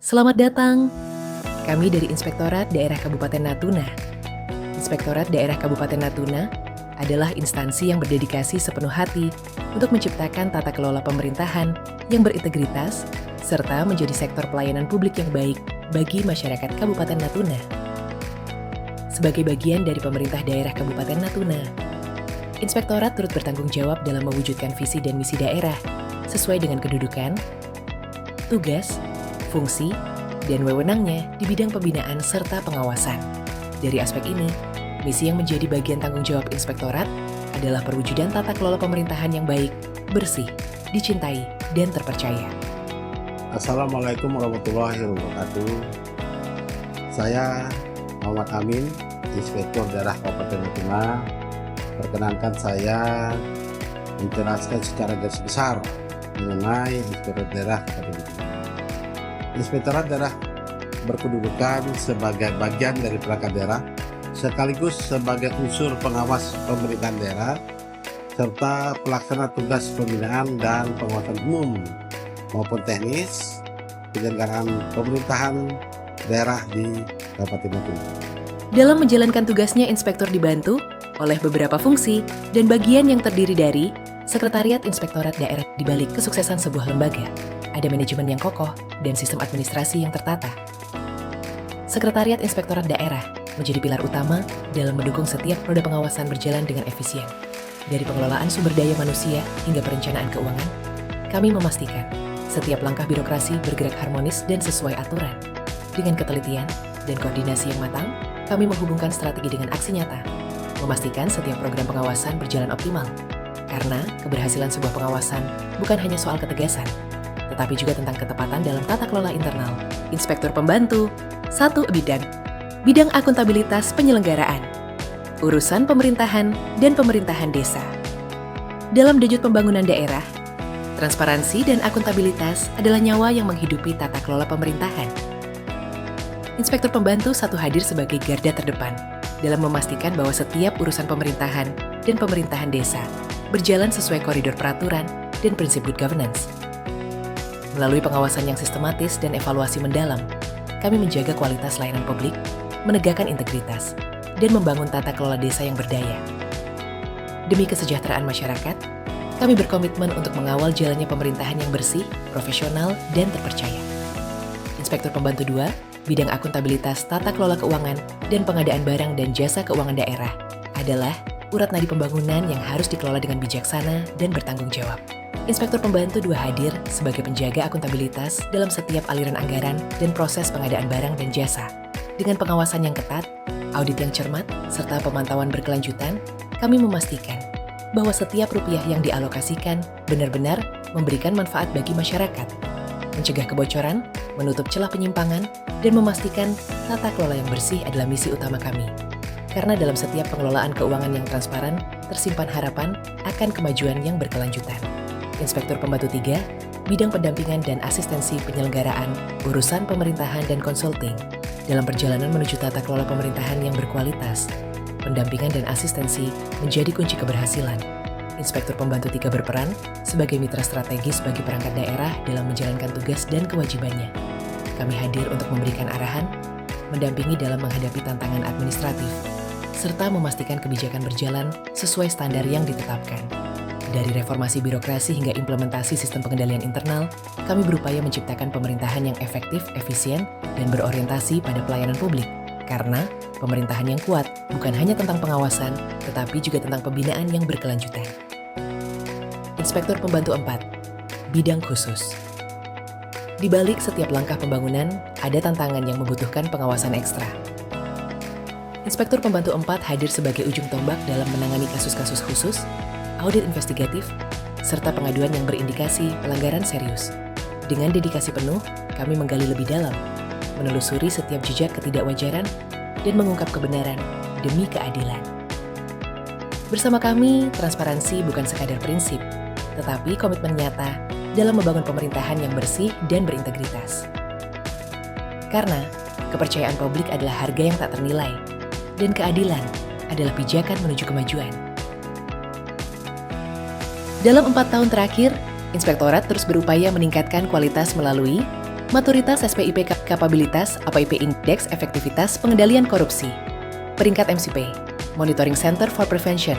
Selamat datang. Kami dari Inspektorat Daerah Kabupaten Natuna. Inspektorat Daerah Kabupaten Natuna adalah instansi yang berdedikasi sepenuh hati untuk menciptakan tata kelola pemerintahan yang berintegritas serta menjadi sektor pelayanan publik yang baik bagi masyarakat Kabupaten Natuna. Sebagai bagian dari pemerintah daerah Kabupaten Natuna, Inspektorat turut bertanggung jawab dalam mewujudkan visi dan misi daerah sesuai dengan kedudukan, tugas, fungsi, dan wewenangnya di bidang pembinaan serta pengawasan. Dari aspek ini, misi yang menjadi bagian tanggung jawab Inspektorat adalah perwujudan tata kelola pemerintahan yang baik, bersih, dicintai, dan terpercaya. Assalamualaikum warahmatullahi wabarakatuh. Saya Muhammad Amin, Inspektur Daerah Kabupaten Natuna. Perkenankan saya menjelaskan secara garis besar mengenai Inspektorat Daerah Kabupaten Natuna. Inspektorat Daerah berkedudukan sebagai bagian dari perangkat daerah sekaligus sebagai unsur pengawas pemerintahan daerah serta pelaksana tugas pembinaan dan pengawasan umum maupun teknis penyelenggaraan pemerintahan daerah di Kabupaten Natuna. Dalam menjalankan tugasnya, Inspektur dibantu oleh beberapa fungsi dan bagian yang terdiri dari Sekretariat Inspektorat Daerah di balik kesuksesan sebuah lembaga. Ada manajemen yang kokoh dan sistem administrasi yang tertata. Sekretariat Inspektorat Daerah menjadi pilar utama dalam mendukung setiap roda pengawasan berjalan dengan efisien. Dari pengelolaan sumber daya manusia hingga perencanaan keuangan, kami memastikan setiap langkah birokrasi bergerak harmonis dan sesuai aturan. Dengan ketelitian dan koordinasi yang matang, kami menghubungkan strategi dengan aksi nyata, memastikan setiap program pengawasan berjalan optimal. Karena keberhasilan sebuah pengawasan bukan hanya soal ketegasan, tetapi juga tentang ketepatan dalam tata kelola internal. Inspektur pembantu, 1 bidang akuntabilitas penyelenggaraan, urusan pemerintahan dan pemerintahan desa. Dalam denyut pembangunan daerah, transparansi dan akuntabilitas adalah nyawa yang menghidupi tata kelola pemerintahan. Inspektur pembantu hadir sebagai garda terdepan dalam memastikan bahwa setiap urusan pemerintahan dan pemerintahan desa berjalan sesuai koridor peraturan dan prinsip good governance. Melalui pengawasan yang sistematis dan evaluasi mendalam, kami menjaga kualitas layanan publik, menegakkan integritas, dan membangun tata kelola desa yang berdaya. Demi kesejahteraan masyarakat, kami berkomitmen untuk mengawal jalannya pemerintahan yang bersih, profesional, dan terpercaya. Inspektur Pembantu 2, bidang akuntabilitas tata kelola keuangan dan pengadaan barang dan jasa keuangan daerah adalah urat nadi pembangunan yang harus dikelola dengan bijaksana dan bertanggung jawab. Inspektur Pembantu 2 hadir sebagai penjaga akuntabilitas dalam setiap aliran anggaran dan proses pengadaan barang dan jasa. Dengan pengawasan yang ketat, audit yang cermat, serta pemantauan berkelanjutan, kami memastikan bahwa setiap rupiah yang dialokasikan benar-benar memberikan manfaat bagi masyarakat, mencegah kebocoran, menutup celah penyimpangan, dan memastikan tata kelola yang bersih adalah misi utama kami. Karena dalam setiap pengelolaan keuangan yang transparan, tersimpan harapan akan kemajuan yang berkelanjutan. Inspektur Pembantu 3, bidang pendampingan dan asistensi penyelenggaraan, urusan pemerintahan dan konsulting. Dalam perjalanan menuju tata kelola pemerintahan yang berkualitas, pendampingan dan asistensi menjadi kunci keberhasilan. Inspektur Pembantu 3 berperan sebagai mitra strategis bagi perangkat daerah dalam menjalankan tugas dan kewajibannya. Kami hadir untuk memberikan arahan, mendampingi dalam menghadapi tantangan administratif, serta memastikan kebijakan berjalan sesuai standar yang ditetapkan. Dari reformasi birokrasi hingga implementasi sistem pengendalian internal, kami berupaya menciptakan pemerintahan yang efektif, efisien, dan berorientasi pada pelayanan publik. Karena pemerintahan yang kuat bukan hanya tentang pengawasan, tetapi juga tentang pembinaan yang berkelanjutan. Inspektur Pembantu 4, bidang khusus. Di balik setiap langkah pembangunan, ada tantangan yang membutuhkan pengawasan ekstra. Inspektur Pembantu 4 hadir sebagai ujung tombak dalam menangani kasus-kasus khusus, audit investigatif, serta pengaduan yang berindikasi pelanggaran serius. Dengan dedikasi penuh, kami menggali lebih dalam, menelusuri setiap jejak ketidakwajaran, dan mengungkap kebenaran demi keadilan. Bersama kami, transparansi bukan sekadar prinsip, tetapi komitmen nyata dalam membangun pemerintahan yang bersih dan berintegritas. Karena kepercayaan publik adalah harga yang tak ternilai, dan keadilan adalah pijakan menuju kemajuan. Dalam 4 tahun terakhir, Inspektorat terus berupaya meningkatkan kualitas melalui Maturitas SPIP Kapabilitas APIP Indeks Efektivitas Pengendalian Korupsi. Peringkat MCP, Monitoring Center for Prevention.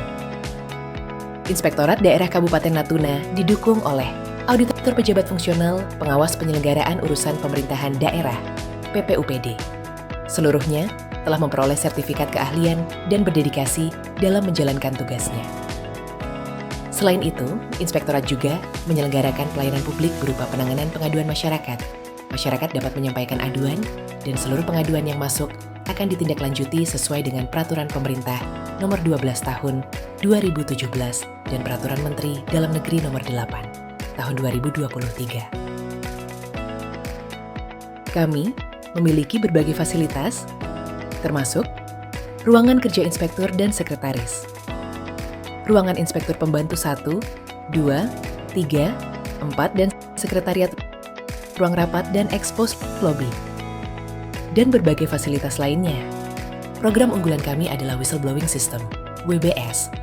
Inspektorat Daerah Kabupaten Natuna didukung oleh Auditor Pejabat Fungsional Pengawas Penyelenggaraan Urusan Pemerintahan Daerah, PPUPD. Seluruhnya telah memperoleh sertifikat keahlian dan berdedikasi dalam menjalankan tugasnya. Selain itu, Inspektorat juga menyelenggarakan pelayanan publik berupa penanganan pengaduan masyarakat. Masyarakat dapat menyampaikan aduan dan seluruh pengaduan yang masuk akan ditindaklanjuti sesuai dengan Peraturan Pemerintah Nomor 12 Tahun 2017 dan Peraturan Menteri Dalam Negeri Nomor 8 Tahun 2023. Kami memiliki berbagai fasilitas, termasuk ruangan kerja inspektur dan sekretaris, ruangan inspektur pembantu 1, 2, 3, 4, dan sekretariat, ruang rapat dan expose lobby, dan berbagai fasilitas lainnya. Program unggulan kami adalah Whistleblowing System, WBS.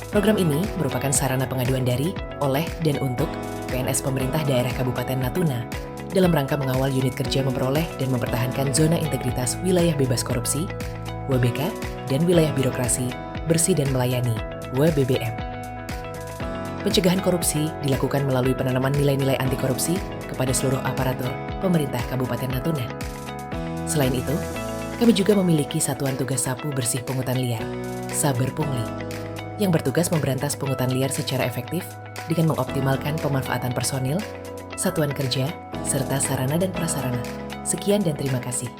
Program ini merupakan sarana pengaduan dari, oleh, dan untuk PNS Pemerintah Daerah Kabupaten Natuna dalam rangka mengawal unit kerja memperoleh dan mempertahankan zona integritas wilayah bebas korupsi, WBK, dan wilayah birokrasi, bersih dan melayani, WBBM. Pencegahan korupsi dilakukan melalui penanaman nilai-nilai anti korupsi kepada seluruh aparatur pemerintah Kabupaten Natuna. Selain itu, kami juga memiliki Satuan Tugas Sapu Bersih Pungutan Liar, Saber Pungli, yang bertugas memberantas pungutan liar secara efektif dengan mengoptimalkan pemanfaatan personil, satuan kerja, serta sarana dan prasarana. Sekian dan terima kasih.